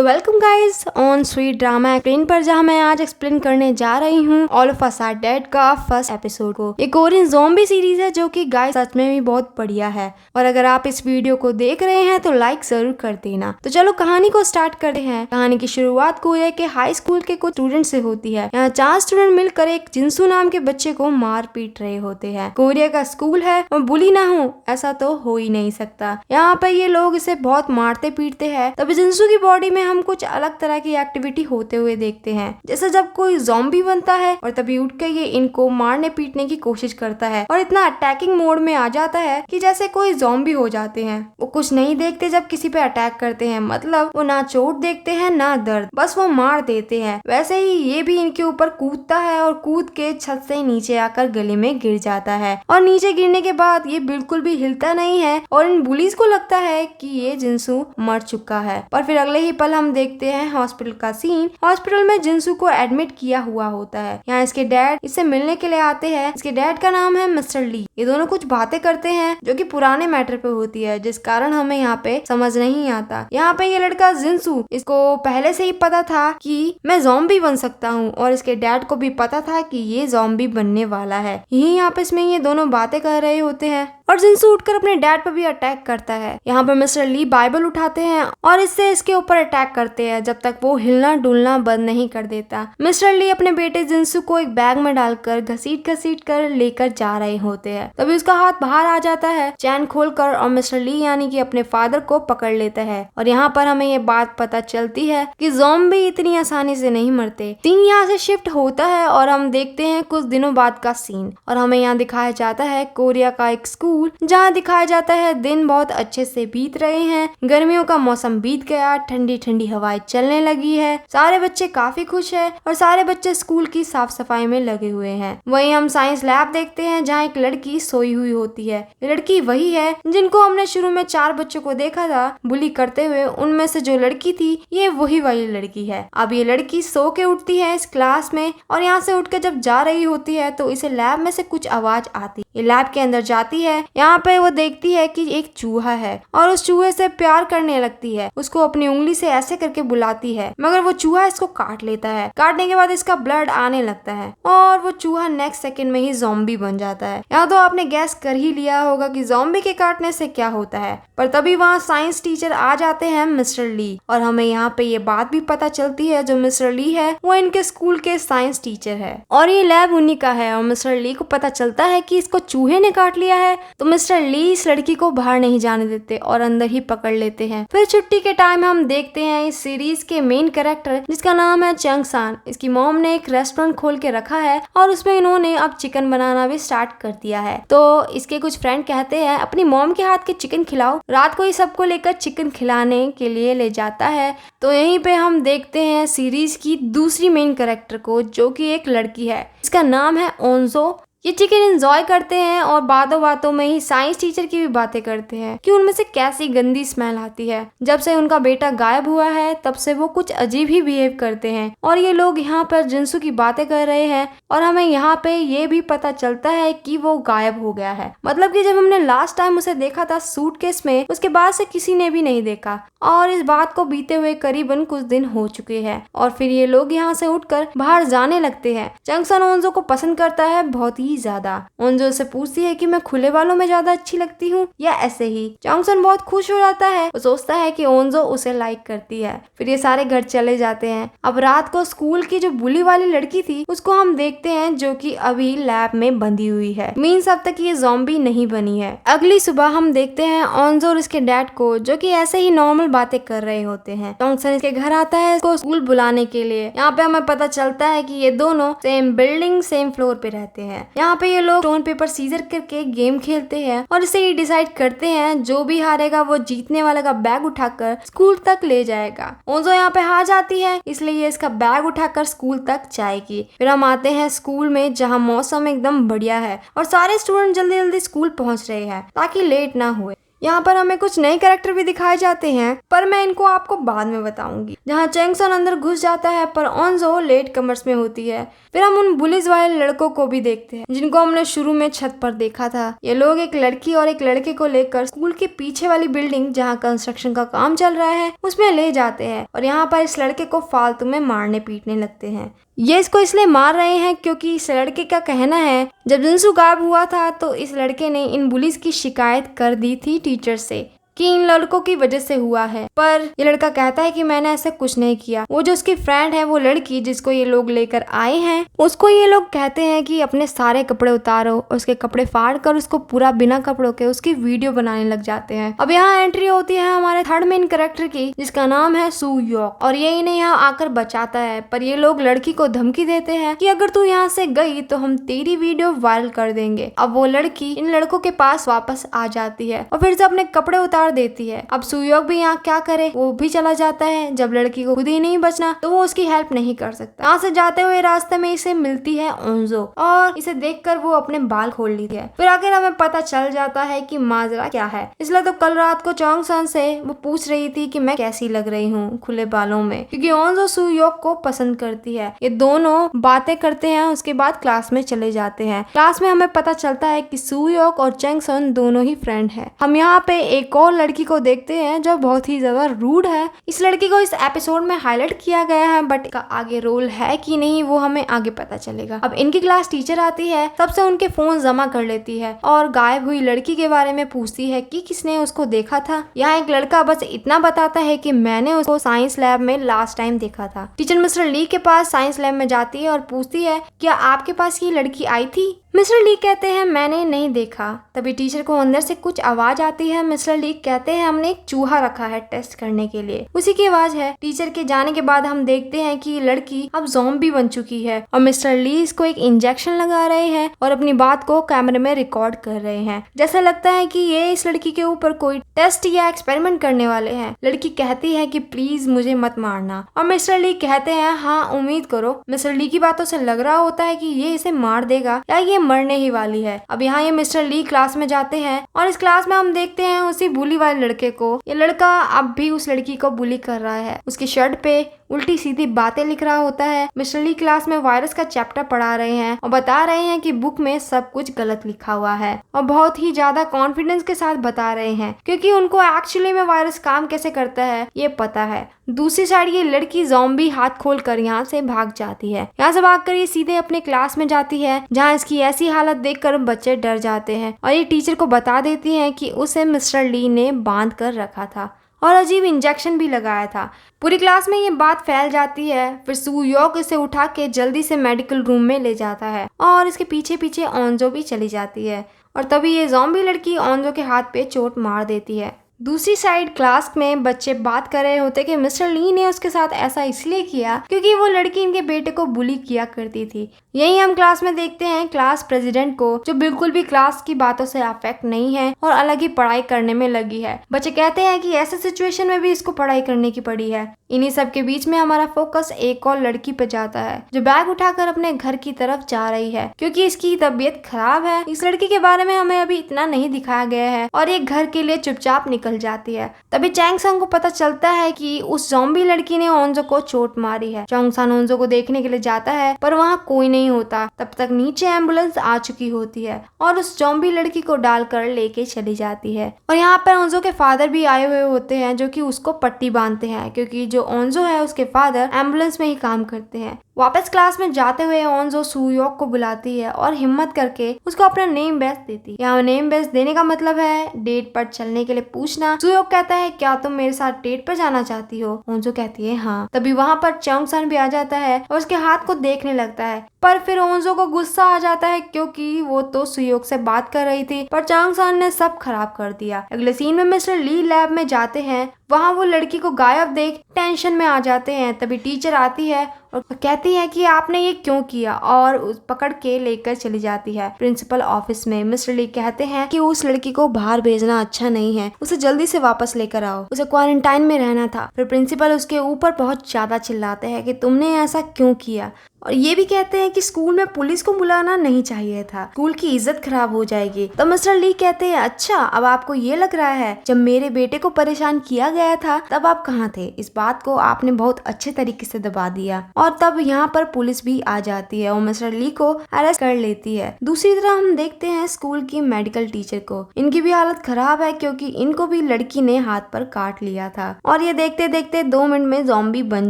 तो welcome guys on sweet drama explain पर, जहाँ मैं आज एक्सप्लेन करने जा रही हूँ all of us are dead का फर्स्ट एपिसोड को। ये कोरियन ज़ॉम्बी सीरीज है जो कि गाइस सच में भी बहुत बढ़िया है, और अगर आप इस वीडियो को देख रहे हैं तो लाइक जरूर कर देना। तो चलो कहानी को स्टार्ट करते हैं। कहानी की शुरुआत कोरिया के हाई स्कूल के कुछ स्टूडेंट से होती है। यहाँ 4 स्टूडेंट मिलकर एक जिनसू नाम के बच्चे को मार पीट रहे होते हैं। कोरिया का स्कूल है और बुली ना हो ऐसा तो हो ही नहीं सकता। यहाँ पे ये लोग इसे बहुत मारते पीटते हैं। तभी जिनसू की बॉडी में हम कुछ अलग तरह की एक्टिविटी होते हुए देखते हैं, जैसे जब कोई ज़ॉम्बी बनता है और तभी उठ के ये इनको मारने पीटने की कोशिश करता है और इतना अटैकिंग मोड में आ जाता है कि जैसे कोई ज़ॉम्बी हो जाते हैं। वो कुछ नहीं देखते जब किसी पे अटैक करते हैं, मतलब वो ना चोट देखते हैं ना दर्द, बस वो मार देते हैं। वैसे ही ये भी इनके ऊपर कूदता है और कूद के छत से नीचे आकर गली में गिर जाता है, और नीचे गिरने के बाद ये बिल्कुल भी हिलता नहीं है और इन बुलीज को लगता है कि ये जिनसू मर चुका है। पर फिर अगले ही पल हम देखते हैं हॉस्पिटल का सीन। हॉस्पिटल में जिनसू को एडमिट किया हुआ होता है। यहाँ इसके डैड इससे मिलने के लिए आते हैं। इसके डैड का नाम है मिस्टर ली। ये दोनों कुछ बातें करते हैं जो कि पुराने मैटर पे होती है, जिस कारण हमें यहाँ पे समझ नहीं आता। यहाँ पे ये लड़का जिनसू, इसको पहले से ही पता था कि मैं ज़ॉम्बी बन सकता हूँ, और इसके डैड को भी पता था कि ये ज़ॉम्बी बनने वाला है। यही यहाँ पे इसमें ये दोनों बातें कर रहे होते हैं और जिनसू उठकर अपने डैड पर भी अटैक करता है। यहाँ पर मिस्टर ली बाइबल उठाते हैं और इससे इसके ऊपर अटैक करते हैं जब तक वो हिलना डुलना बंद नहीं कर देता। मिस्टर ली अपने बेटे जिनसू को एक बैग में डालकर घसीट कर लेकर जा रहे होते हैं। तभी उसका हाथ बाहर आ जाता है चैन खोलकर, और मिस्टर ली यानी कि अपने फादर को पकड़ लेता है। और यहाँ पर हमें ये बात पता चलती है कि ज़ॉम्बी इतनी आसानी से नहीं मरते। सीन यहाँ से शिफ्ट होता है और हम देखते हैं कुछ दिनों बाद का सीन, और हमें यहाँ दिखाया जाता है कोरिया का एक स्कूल, जहाँ दिखाया जाता है दिन बहुत अच्छे से बीत रहे हैं। गर्मियों का मौसम बीत गया, ठंडी ठंडी हवाएं चलने लगी है, सारे बच्चे काफी खुश हैं और सारे बच्चे स्कूल की साफ सफाई में लगे हुए हैं। वहीं हम साइंस लैब देखते हैं जहाँ एक लड़की सोई हुई होती है। लड़की वही है जिनको हमने शुरू में 4 बच्चों को देखा था बुली करते हुए। उनमें से जो लड़की थी ये वही वाली लड़की है। अब ये लड़की सो के उठती है इस क्लास में, और यहाँ से उठ के जब जा रही होती है तो इसे लैब में से कुछ आवाज आती। ये लैब के अंदर जाती है। यहाँ पे वो देखती है कि एक चूहा है और उस चूहे से प्यार करने लगती है। उसको अपनी उंगली से ऐसे करके बुलाती है, मगर वो चूहा इसको काट लेता है। काटने के बाद इसका ब्लड आने लगता है और वो चूहा नेक्स्ट सेकंड में ही ज़ॉम्बी बन जाता है। यहाँ तो आपने गैस कर ही लिया होगा कि ज़ॉम्बी के काटने से क्या होता है, पर तभी वहाँ साइंस टीचर आ जाते हैं मिस्टर ली, और हमें यहाँ पे ये बात भी पता चलती है जो मिस्टर ली है वो इनके स्कूल के साइंस टीचर है और ये लैब उन्हीं का है। और मिस्टर ली को पता चलता है कि इसको चूहे ने काट लिया है, तो मिस्टर ली इस लड़की को बाहर नहीं जाने देते और अंदर ही पकड़ लेते हैं। फिर छुट्टी के टाइम हम देखते हैं इस सीरीज के मेन कैरेक्टर जिसका नाम है चंग सान। इसकी मॉम ने एक रेस्टोरेंट खोल के रखा है और उसमें इन्होंने अब चिकन बनाना भी स्टार्ट कर दिया है। तो इसके कुछ फ्रेंड कहते हैं अपनी मॉम के हाथ के चिकन खिलाओ। रात को ही सबको लेकर चिकन खिलाने के लिए ले जाता है। तो यहीं पे हम देखते हैं सीरीज की दूसरी मेन कैरेक्टर को, जो कि एक लड़की है। इसका नाम है ओंजो। ये चिकन एंजॉय करते हैं और बातों बातों में ही साइंस टीचर की भी बातें करते हैं कि उनमें से कैसी गंदी स्मेल आती है। जब से उनका बेटा गायब हुआ है तब से वो कुछ अजीब ही बिहेव करते हैं, और ये लोग यहाँ पर जिनसू की बातें कर रहे हैं और हमें यहाँ पे ये भी पता चलता है कि वो गायब हो गया है। मतलब कि जब हमने लास्ट टाइम उसे देखा था सूटकेस में, उसके बाद से किसी ने भी नहीं देखा, और इस बात को बीते हुए करीबन कुछ दिन हो चुके हैं। और फिर ये लोग यहाँ से उठकर बाहर जाने लगते हैं। चंगसन ओंजो को पसंद करता है बहुत ही ज्यादा। ओंजो से पूछती है कि मैं खुले बालों में ज्यादा अच्छी लगती हूँ या ऐसे ही। चंगसन बहुत खुश हो जाता है, वो सोचता है कि ओंजो उसे लाइक करती है। फिर ये सारे घर चले जाते हैं। अब रात को स्कूल की जो बुली वाली लड़की थी उसको हम देखते हैं जो कि अभी लैब में बंधी हुई है। मीन्स अब तक ये ज़ॉम्बी नहीं बनी है। अगली सुबह हम देखते हैं ओंजो और इसके डैड को जो कि ऐसे ही नॉर्मल बातें कर रहे होते हैं। चंगसन इसके घर आता है इसको स्कूल बुलाने के लिए। यहाँ पे हमें पता चलता है कि ये दोनों सेम बिल्डिंग सेम फ्लोर पे रहते हैं। यहाँ पे ये लोग स्टोन पेपर सीजर करके गेम खेलते हैं और इसे ये डिसाइड करते हैं जो भी हारेगा वो जीतने वाले का बैग उठाकर स्कूल तक ले जाएगा। ओंजो यहाँ पे हार जाती है, इसलिए ये इसका बैग उठाकर स्कूल तक जाएगी। फिर हम आते हैं स्कूल में जहाँ मौसम एकदम बढ़िया है और सारे स्टूडेंट जल्दी जल्दी स्कूल पहुँच रहे हैं ताकि लेट ना हुए। यहाँ पर हमें कुछ नए कैरेक्टर भी दिखाए जाते हैं, पर मैं इनको आपको बाद में बताऊंगी। जहाँ चैंगसन अंदर घुस जाता है पर ओंजो लेट कमर्स में होती है। फिर हम उन बुलिस वाले लड़कों को भी देखते हैं जिनको हमने शुरू में छत पर देखा था। ये लोग एक लड़की और एक लड़के को लेकर स्कूल के पीछे वाली बिल्डिंग जहाँ कंस्ट्रक्शन का काम चल रहा है उसमें ले जाते हैं और यहाँ पर इस लड़के को फालतू में मारने पीटने लगते हैं। ये इसको इसलिए मार रहे हैं क्योंकि इस लड़के का कहना है जब जिनसू गायब हुआ था तो इस लड़के ने इन बुलिस की शिकायत कर दी थी टीचर से कि इन लड़कों की वजह से हुआ है, पर ये लड़का कहता है कि मैंने ऐसा कुछ नहीं किया। वो जो उसकी फ्रेंड है वो लड़की जिसको ये लोग लेकर आए हैं उसको ये लोग कहते हैं कि अपने सारे कपड़े उतारो और उसके कपड़े फाड़ कर उसको पूरा बिना कपड़ों के उसकी वीडियो बनाने लग जाते हैं। अब यहाँ एंट्री होती है हमारे थर्ड मेन कैरेक्टर की जिसका नाम है सू योक और ये इन्हें यहाँ आकर बचाता है, पर ये लोग लड़की को धमकी देते हैं कि अगर तू यहाँ से गई तो हम तेरी वीडियो वायरल कर देंगे। अब वो लड़की इन लड़कों के पास वापस आ जाती है और फिर से अपने कपड़े उतार देती है। अब सुयोक भी यहाँ क्या करे, वो भी चला जाता है। जब लड़की को खुद ही नहीं बचना तो वो उसकी हेल्प नहीं कर सकता। यहाँ से जाते हुए रास्ते में इसे मिलती है ओंजो और इसे देखकर वो अपने बाल खोल लेती है। फिर आखिर हमें पता चल जाता है कि माजरा क्या है। इसलिए तो कल रात को चोंगसन से वो पूछ रही थी कि मैं कैसी लग रही हूँ खुले बालों में, क्योंकि ओंजो सुयोक को पसंद करती है। ये दोनों बातें करते हैं, उसके बाद क्लास में चले जाते हैं। क्लास में हमें पता चलता है कि सुयोक और चोंगसन दोनों ही फ्रेंड है। हम यहाँ पे एक और लड़की को देखते हैं जो बहुत ही ज्यादा रूड है। इस लड़की को इस एपिसोड में हाईलाइट किया गया है, बट इसका आगे रोल है कि नहीं वो हमें आगे पता चलेगा। अब इनकी क्लास टीचर आती है, सबसे उनके फोन जमा कर लेती है और गायब हुई लड़की के बारे में पूछती है कि किसने उसको देखा था। यहाँ एक लड़का बस इतना बताता है कि मैंने उसको साइंस लैब में लास्ट टाइम देखा था। टीचर मिस्टर ली के पास साइंस लैब में जाती है और पूछती है क्या आपके पास ये लड़की आई थी। मिस्टर ली कहते हैं मैंने नहीं देखा। तभी टीचर को अंदर से कुछ आवाज आती है। मिस्टर ली कहते हैं हमने एक चूहा रखा है टेस्ट करने के लिए, उसी की आवाज है। टीचर के जाने के बाद हम देखते हैं कि लड़की अब ज़ॉम्बी बन चुकी है और मिस्टर ली इसको एक इंजेक्शन लगा रहे हैं और अपनी बात को कैमरे में रिकॉर्ड कर रहे हैं। जैसा लगता है कि ये इस लड़की के ऊपर कोई टेस्ट या एक्सपेरिमेंट करने वाले हैं। लड़की कहती है कि प्लीज मुझे मत मारना और मिस्टर ली कहते हैं हाँ उम्मीद करो। मिस्टर ली की बातों से लग रहा होता है कि ये इसे मार देगा या ये मरने ही वाली है। अब यहाँ ये मिस्टर ली क्लास में जाते हैं और इस क्लास में हम देखते हैं उसी बुली वाले लड़के को। ये लड़का अब भी उस लड़की को बुली कर रहा है। उसकी शर्ट पे उल्टी सीधी बातें लिख रहा होता है। मिस्टर ली क्लास में वायरस का चैप्टर पढ़ा रहे हैं और बता रहे हैं कि बुक में सब कुछ गलत लिखा हुआ है और बहुत ही ज्यादा कॉन्फिडेंस के साथ बता रहे हैं क्योंकि उनको एक्चुअली में वायरस काम कैसे करता है ये पता है। दूसरी साइड ये लड़की ज़ॉम्बी हाथ खोल कर यहाँ से भाग जाती है। यहाँ से भागकर ये सीधे अपने क्लास में जाती है जहाँ इसकी ऐसी हालत देखकर बच्चे डर जाते हैं और ये टीचर को बता देती है कि उसे मिस्टर ली ने बांध कर रखा था और अजीब इंजेक्शन भी लगाया था। पूरी क्लास में ये बात फैल जाती है। फिर सुयोक इसे उठा के जल्दी से मेडिकल रूम में ले जाता है और इसके पीछे पीछे ओंजो भी चली जाती है और तभी ये ज़ॉम्बी लड़की ओंजो के हाथ पे चोट मार देती है। दूसरी साइड क्लास में बच्चे बात कर रहे होते कि मिस्टर ली ने उसके साथ ऐसा इसलिए किया क्योंकि वो लड़की इनके बेटे को बुली किया करती थी। यही हम क्लास में देखते हैं क्लास प्रेसिडेंट को जो बिल्कुल भी क्लास की बातों से अफेक्ट नहीं है और अलग ही पढ़ाई करने में लगी है। बच्चे कहते हैं कि ऐसे सिचुएशन में भी इसको पढ़ाई करने की पड़ी है। इन्हीं सब के बीच में हमारा फोकस एक और लड़की पे जाता है जो बैग उठाकर अपने घर की तरफ जा रही है क्योंकि इसकी तबीयत खराब है। इस लड़की के बारे में हमें अभी इतना नहीं दिखाया गया है और ये घर के लिए चुपचाप निकल जाती है। तभी चैंगसन को पता चलता है कि उस ज़ॉम्बी लड़की ने ओंजो को चोट मारी है। चोंगसन ओंजो को देखने के लिए जाता है पर वहाँ कोई नहीं होता। तब तक नीचे एम्बुलेंस आ चुकी होती है और उस ज़ॉम्बी लड़की को डालकर लेके चली जाती है और यहाँ पर ओंजो के फादर भी आए हुए होते हैं जो कि उसको पट्टी बांधते हैं क्योंकि जो ओंजो है उसके फादर एम्बुलेंस में ही काम करते हैं। वापस क्लास में जाते हुए ओंजो सुयोक को बुलाती है और हिम्मत करके उसको अपना नेम बेस देती है। यहाँ नेम बेस देने का मतलब है डेट पर चलने के लिए पूछना। सुयोक कहता है क्या तुम मेरे साथ डेट पर जाना चाहती हो। ओंजो कहती है हाँ। तभी वहाँ पर चोंगसन भी आ जाता है और उसके हाथ को देखने लगता है पर फिर ओंजो को गुस्सा आ जाता है क्योंकि वो तो सुयोक से बात कर रही थी पर चोंगसन ने सब खराब कर दिया। अगले सीन में मिस्टर ली लैब में जाते हैं। वहाँ वो लड़की को गायब देख टेंशन में आ जाते हैं। तभी टीचर आती है और कहती है कि आपने ये क्यों किया और पकड़ के लेकर चली जाती है प्रिंसिपल ऑफिस में। मिस्टर ली कहते हैं कि उस लड़की को बाहर भेजना अच्छा नहीं है, उसे जल्दी से वापस लेकर आओ, उसे क्वारंटाइन में रहना था। फिर प्रिंसिपल उसके ऊपर बहुत ज्यादा चिल्लाते हैं कि तुमने ऐसा क्यों किया। और ये भी कहते हैं कि स्कूल में पुलिस को बुलाना नहीं चाहिए था, स्कूल की इज्जत खराब हो जाएगी। तो मिस्टर ली कहते हैं अच्छा अब आपको ये लग रहा है जब मेरे बेटे को परेशान किया गया था तब आप कहाँ थे, इस बात को आपने बहुत अच्छे तरीके से दबा दिया। और तब यहाँ पर पुलिस भी आ जाती है और मिस्टर ली को अरेस्ट कर लेती है। दूसरी तरफ हम देखते हैं स्कूल की मेडिकल टीचर को, इनकी भी हालत खराब है क्योंकि इनको भी लड़की ने हाथ पर काट लिया था और ये देखते देखते 2 मिनट में ज़ॉम्बी बन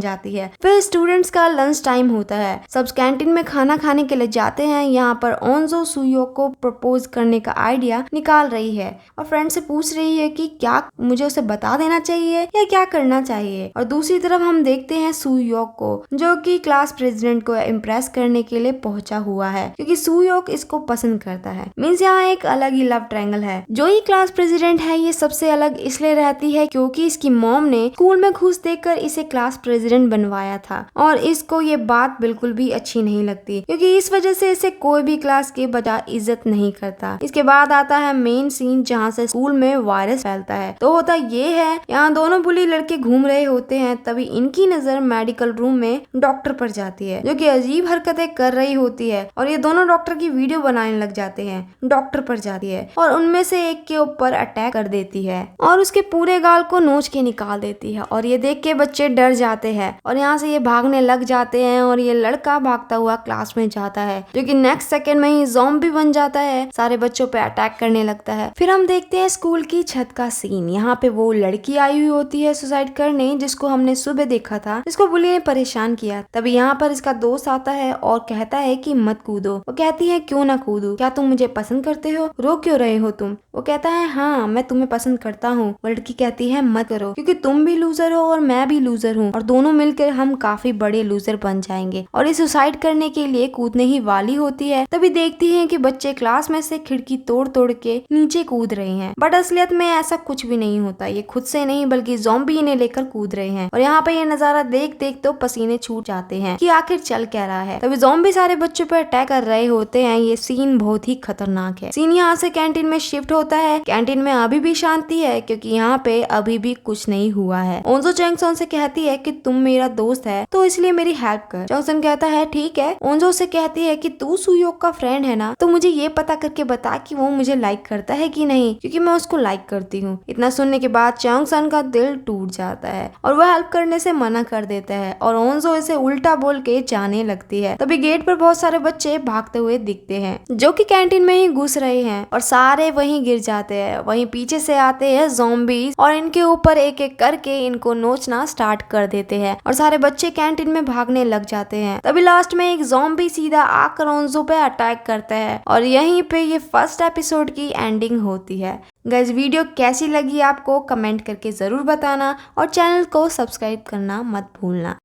जाती है। फिर स्टूडेंट्स का लंच टाइम होता है, सब कैंटीन में खाना खाने के लिए जाते हैं। यहाँ पर ओंजो सुयोक को प्रपोज करने का आइडिया निकाल रही है और फ्रेंड से पूछ रही है कि क्या मुझे उसे बता देना चाहिए या क्या करना चाहिए। और दूसरी तरफ हम देखते हैं सुयोक को जो कि क्लास प्रेसिडेंट को इम्प्रेस करने के लिए पहुंचा हुआ है क्योंकि सुयोक इसको पसंद करता है। मीन्स यहाँ एक अलग ही लव ट्रायंगल है। जो ये क्लास प्रेसिडेंट है ये सबसे अलग इसलिए रहती है क्योंकि इसकी मॉम ने स्कूल में घूस देकर इसे क्लास प्रेसिडेंट बनवाया था और इसको ये बात बिल्कुल भी अच्छी नहीं लगती क्योंकि इस वजह से इसे कोई भी क्लास के बजाय इज्जत नहीं करता। इसके बाद आता है मेन सीन जहाँ से स्कूल में वायरस फैलता है। तो होता ये है यहाँ दोनों बुली लड़के घूम रहे होते हैं, तभी इनकी नजर मेडिकल रूम में डॉक्टर पर जाती है जो कि अजीब हरकतें कर रही होती है और ये दोनों डॉक्टर की वीडियो बनाने लग जाते हैं। डॉक्टर पर जाती है और उनमें से एक के ऊपर अटैक कर देती है और उसके पूरे गाल को नोच के निकाल देती है और ये देख के बच्चे डर जाते हैं और यहाँ से ये भागने लग जाते हैं और ये लड़का भागता हुआ क्लास में जाता है जो कि नेक्स्ट सेकंड में ही ज़ॉम्बी बन जाता है, सारे बच्चों पे अटैक करने लगता है। फिर हम देखते हैं स्कूल की छत का सीन। यहाँ पे वो लड़की आई हुई होती है सुसाइड करने जिसको हमने सुबह देखा था, जिसको बुली ने परेशान किया। तभी यहाँ पर इसका दोस्त आता है और कहता है कि मत कूदो। वो कहती है क्यों ना कूदू, क्या तुम मुझे पसंद करते हो, रो क्यों रहे हो तुम। वो कहता है हाँ मैं तुम्हें पसंद करता हूँ। वो लड़की कहती है मत करो क्योंकि तुम भी लूजर हो और मैं भी लूजर हूँ और दोनों मिलकर हम काफी बड़े लूजर बन जाएंगे। और ये सुसाइड करने के लिए कूदने ही वाली होती है तभी देखती है कि बच्चे क्लास में से खिड़की तोड़ तोड़ के नीचे कूद रहे हैं, बट असलियत में ऐसा कुछ भी नहीं होता। ये खुद से नहीं बल्कि ज़ॉम्बी इन्हें लेकर कूद रहे हैं और यहाँ पे ये नजारा देख देख तो पसीने छूट जाते हैं कि आखिर चल क्या रहा है। तभी ज़ॉम्बी सारे बच्चों पर अटैक कर रहे होते हैं। ये सीन बहुत ही खतरनाक है। सीन यहाँ से कैंटीन में शिफ्ट होता है। कैंटीन में अभी भी शांति है क्योंकि यहाँ पे अभी भी कुछ नहीं हुआ है। ओंजो चैंगसन से कहती है कि तुम मेरा दोस्त है तो इसलिए मेरी हेल्प कर। चैंगसन कहता है ठीक है। ओंजो से कहती है कि तू सुयोक का फ्रेंड है ना, तो मुझे ये पता करके बता कि वो मुझे लाइक करता है कि नहीं क्योंकि मैं उसको लाइक करती हूँ। इतना सुनने के बाद चैंगसन का दिल टूट जाता है और वह हेल्प करने से मना कर देता है और ओंजो इसे उल्टा बोल के जाने लगती है। तभी गेट पर बहुत सारे बच्चे भागते हुए दिखते हैं जो कि कैंटीन में ही घुस रहे हैं और सारे वहीं गिर जाते हैं। वहीं पीछे से आते हैं ज़ॉम्बीज और इनके ऊपर एक एक करके इनको नोचना स्टार्ट कर देते हैं और सारे बच्चे कैंटीन में भागने लग जाते हैं। तभी लास्ट में एक ज़ॉम्बी सीधा आकर ओंजो पे अटैक करता है और यहीं पे ये फर्स्ट एपिसोड की एंडिंग होती है। गाइस वीडियो कैसी लगी आपको कमेंट करके जरूर बताना और चैनल को सब्सक्राइब करना मत भूलना।